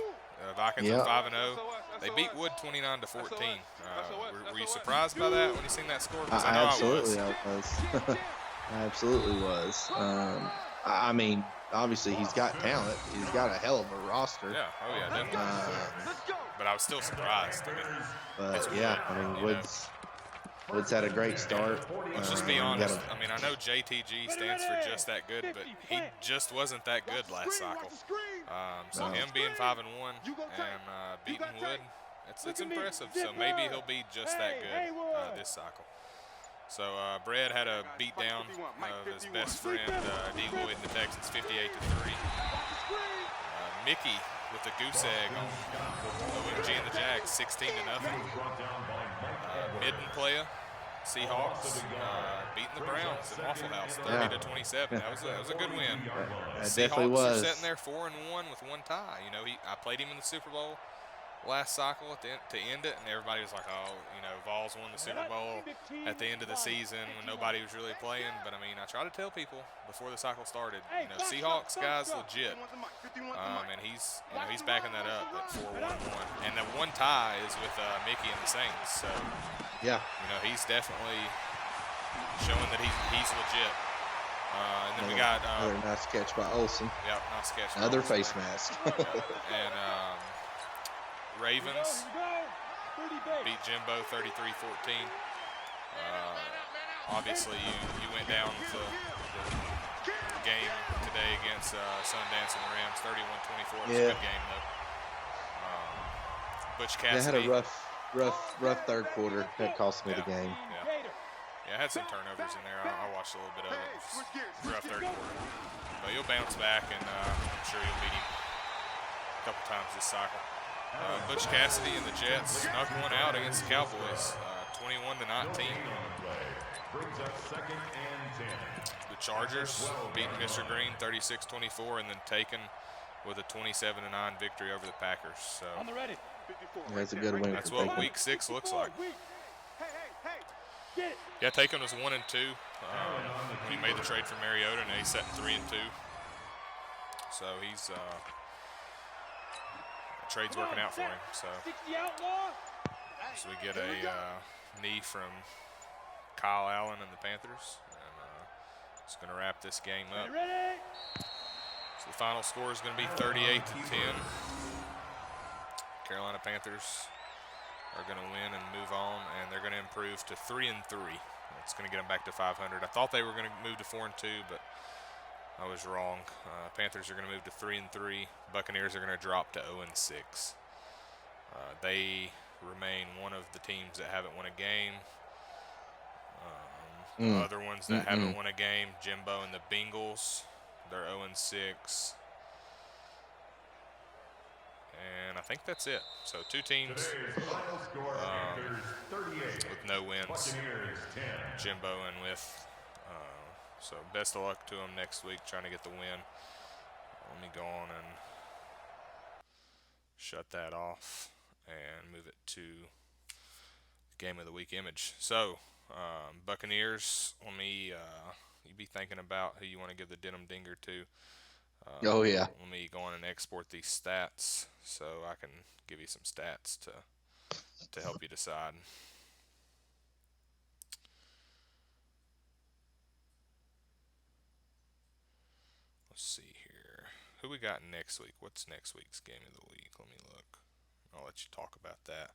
Vikings are 5-0. They beat Wood 29-14. Were you surprised by that when you seen that score? Absolutely, I was. I absolutely was. I mean, obviously he's got talent. He's got a hell of a roster. Yeah, oh yeah, definitely. But I was still surprised. But yeah, I mean, Woods had a great start. Let's just be honest. I mean, I know JTG stands for just that good, but he just wasn't that good last cycle. So him being 5-1 and beating Wood, it's impressive. So maybe he'll be just that good this cycle. So Brad had a beatdown of his best friend D. Lloyd and the Texans, 58 to 3. Mickey with the goose egg on OMG and the Jags, 16 to nothing. Midden player, Seahawks beating the Browns at Waffle House, 30 to 27. That was a good win. That Seahawks definitely are was. sitting there 4-1 with one tie. You know, I played him in the Super Bowl last cycle to end it, and everybody was like, oh, you know, Vols won the Super Bowl at the end of the season when nobody was really playing. But I mean, I try to tell people before the cycle started, you know, Seahawks guy's legit, and he's backing that up at 4-1-1, and that one tie is with Mickey and the Saints. So Yeah. you know, he's definitely showing that he's legit. And then we got another nice catch by Olsen. yeah, nice catch. Another face mask. And Ravens beat Jimbo 33-14. Obviously, you went down with the game today against Sundance and the Rams, 31-24. It was a good game, though. Butch They had Cassidy. a rough third quarter that cost me the game. Yeah, I had some turnovers in there. I watched a little bit of it. It was a rough third quarter. But you'll bounce back, and I'm sure you'll beat him a couple times this cycle. Butch Cassidy and the Jets snuck one out against the Cowboys, 21 to 19. The Chargers beating Mr. Green 36-24, and then taken with a 27 to 9 victory over the Packers. So That's a good win. that's for what Taken. Week 6 looks like. Yeah, Taken was 1-2. He made the trade for Mariota, and he's setting 3-2. So he's trade's working out for him. So we get a knee from Kyle Allen and the Panthers, and it's going to wrap this game up. So the final score is going to be 38 to 10. Carolina Panthers are going to win and move on, and they're going to improve to 3-3. That's going to get them back to 500. I thought they were going to move to 4-2, but I was wrong. Panthers are going to move to 3-3. Buccaneers are going to drop to 0-6. They remain one of the teams that haven't won a game. Other ones that haven't won a game, Jimbo and the Bengals, they're 0-6. And I think that's it. So two teams with no wins, Jimbo and with. So best of luck to them next week trying to get the win. Let me go on and shut that off and move it to Game of the Week image. So Buccaneers, let me you be thinking about who you want to give the denim dinger to. Oh yeah. Let me go on and export these stats so I can give you some stats to help you decide. Let's see here. Who we got next week? What's next week's game of the week? Let me look. I'll let you talk about that.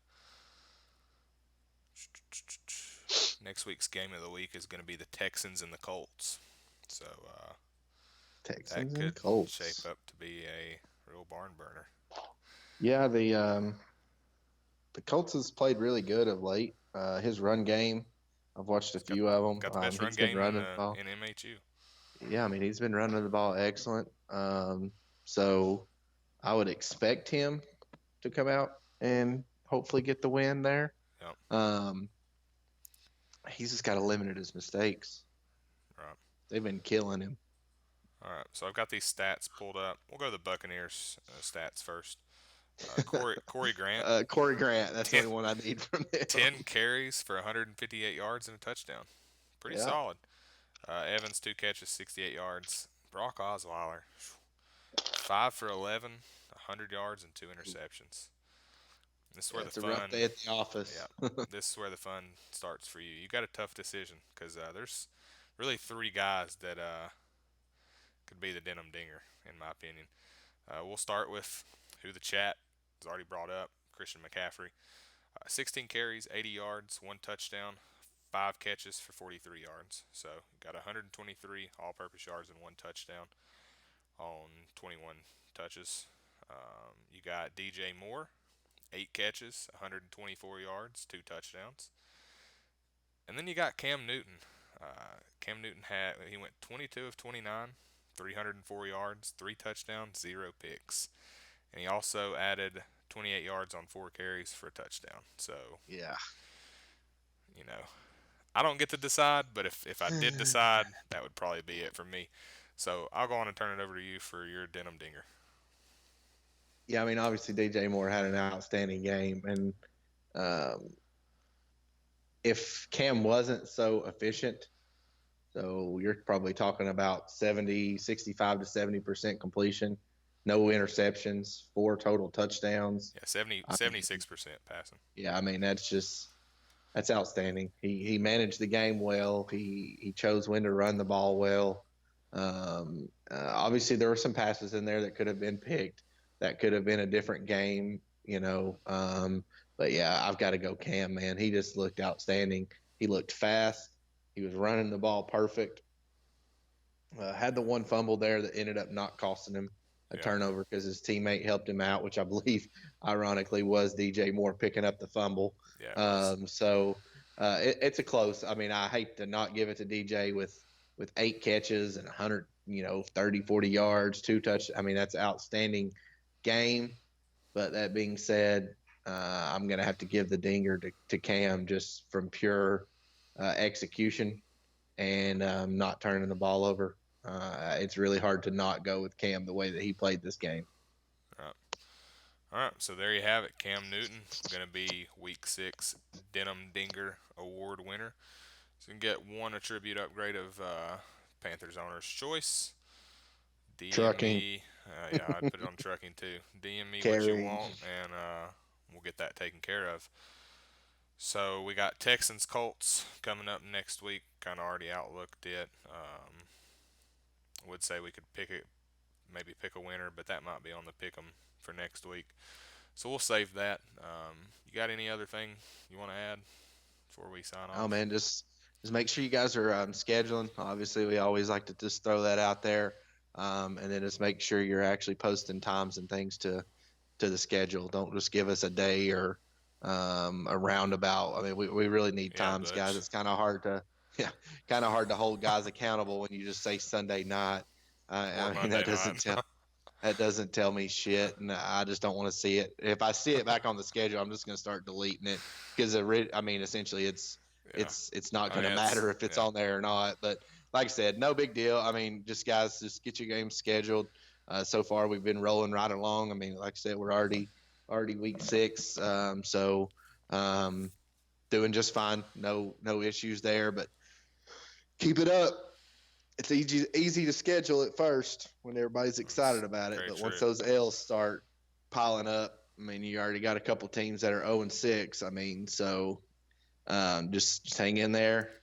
Next week's game of the week is going to be the Texans and the Colts. So Texans that could and Colts shape up to be a real barn burner. Yeah, the Colts has played really good of late. His run game, I've watched a few of them. Got the best run he's been game running the ball. in MHU. Yeah, I mean he's been running the ball excellent. So I would expect him to come out and hopefully get the win there. Yep. He's just got to limit his mistakes. Right. They've been killing him. All right, so I've got these stats pulled up. We'll go to the Buccaneers stats first. Corey Grant. Corey Grant, that's the only one I need from them. 10 carries for 158 yards and a touchdown. Pretty solid. Evans, 2 catches, 68 yards. Brock Osweiler, 5 for 11, 100 yards and 2 interceptions. This is where It's the a fun. rough day at the office. Yeah, this is where the fun starts for you. You got a tough decision because there's really 3 guys that could be the denim dinger, in my opinion. We'll start with who the chat has already brought up, Christian McCaffrey. 16 carries, 80 yards, 1 touchdown, 5 catches for 43 yards. So got 123 all-purpose yards and 1 touchdown on 21 touches. You got DJ Moore, 8 catches, 124 yards, 2 touchdowns. And then you got Cam Newton. Cam Newton he went 22 of 29, 304 yards, three touchdowns, zero picks, and he also added 28 yards on four carries for a touchdown. So Yeah. you know, I don't get to decide, but if I did decide, that would probably be it for me. So I'll go on and turn it over to you for your denim dinger. Yeah, I mean, obviously DJ Moore had an outstanding game, and um, if Cam wasn't so efficient, so you're probably talking about 65 to 70% completion, no interceptions, four total touchdowns. Yeah, 70, I mean, 76% passing. yeah, I mean that's outstanding. He managed the game well. He chose when to run the ball well. Obviously, there were some passes in there that could have been picked. That could have been a different game, you know. But yeah, I've got to go Cam, man. He just looked outstanding. He looked fast. He was running the ball perfect. Had the one fumble there that ended up not costing him a Yeah, turnover because his teammate helped him out, which I believe, ironically, was DJ Moore picking up the fumble. yeah, it was. It's a close. I mean, I hate to not give it to DJ with eight catches and 100, 30, 40 yards, two touch. I mean, that's outstanding game. But that being said, I'm going to have to give the dinger to Cam just from pure execution and not turning the ball over. It's really hard to not go with Cam the way that he played this game. All right. All right, so there you have it. Cam Newton going to be Week 6 Denim Dinger Award winner. So you can get one attribute upgrade of Panthers owner's choice. DM Trucking, me. Yeah, I'd put it on trucking too. DM me what you carrying. want, and we'll get that taken care of. So we got Texans Colts coming up next week. Kind of already outlooked it. Would say we could maybe pick a winner, but that might be on the pick 'em for next week. So we'll save that. You got any other thing you want to add before we sign Oh off? man, just make sure you guys are scheduling. Obviously, we always like to just throw that out there, and then just make sure you're actually posting times and things to the schedule. Don't just give us a day or a roundabout. I mean, we really need Yeah, times, guys. Butch. It's kind of hard to yeah, kind of hard to hold guys accountable when you just say Sunday night. Or I mean, Monday night. that doesn't tell me shit, and I just don't want to see it. If I see it back on the schedule, I'm just going to start deleting it because I mean, essentially, Yeah. it's not I going mean, to matter if it's yeah. on there or not. But like I said, no big deal. I mean, just guys, just get your games scheduled. So far, we've been rolling right along. I mean, like I said, we're already week 6, um, doing just fine. No issues there, but keep it up. It's easy to schedule at first when everybody's That's excited about it, very but once true. those L's start piling up, I mean, you already got a couple teams that are 0-6. I mean, so just hang in there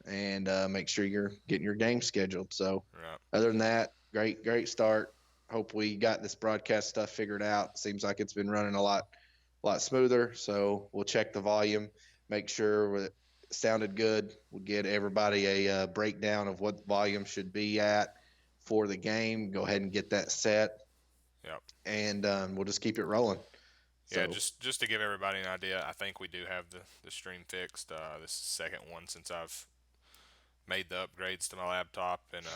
and make sure you're getting your game scheduled. So, Yeah. other than that, great start. Hope we got this broadcast stuff figured out. Seems like it's been running a lot smoother. So we'll check the volume, make sure it sounded good. We'll get everybody a breakdown of what volume should be at for the game. Go ahead and get that set, Yep. and we'll just keep it rolling. Yeah, So, just to give everybody an idea, I think we do have the stream fixed. This is the second one since I've made the upgrades to my laptop, and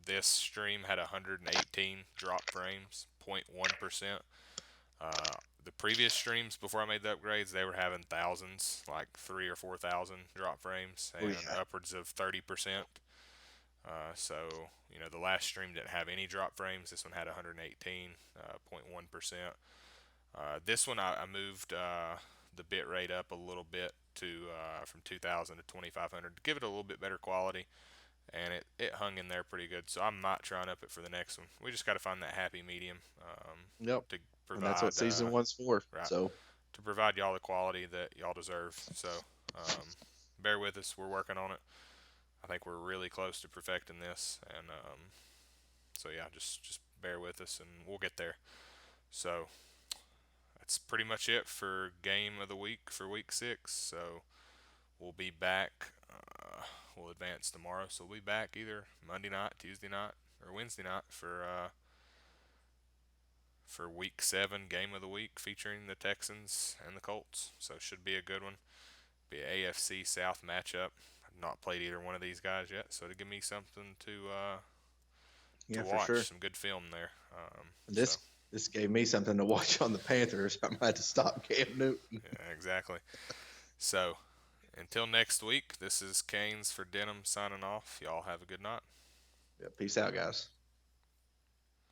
this stream had 118 drop frames, 0.1%. The previous streams before I made the upgrades, they were having thousands, like 3 or 4 thousand drop frames, oh and yeah, upwards of 30%. So the last stream didn't have any drop frames. This one had 118, 0.1%. This one I moved the bit rate up a little bit to from 2000 to 2500 to give it a little bit better quality, and it hung in there pretty good. So I might try and up it for the next one. We just got to find that happy medium yep. to And that's what provide season one's for. right So, to provide y'all the quality that y'all deserve. So bear with us. We're working on it. I think we're really close to perfecting this, and so yeah, just bear with us, and we'll get there. So that's pretty much it for game of the week for week 6. So we'll be back. We'll advance tomorrow, so we'll be back either Monday night, Tuesday night, or Wednesday night for week 7 game of the week featuring the Texans and the Colts. So it should be a good one. Be an AFC South matchup. I've not played either one of these guys yet, so it'll give me something to Yeah, for watch. sure. Some good film there. So This gave me something to watch on the Panthers. I'm going to have to stop Cam Newton. yeah, exactly. So until next week, this is Canes for Denim signing off. Y'all have a good night. Yeah, peace out, guys.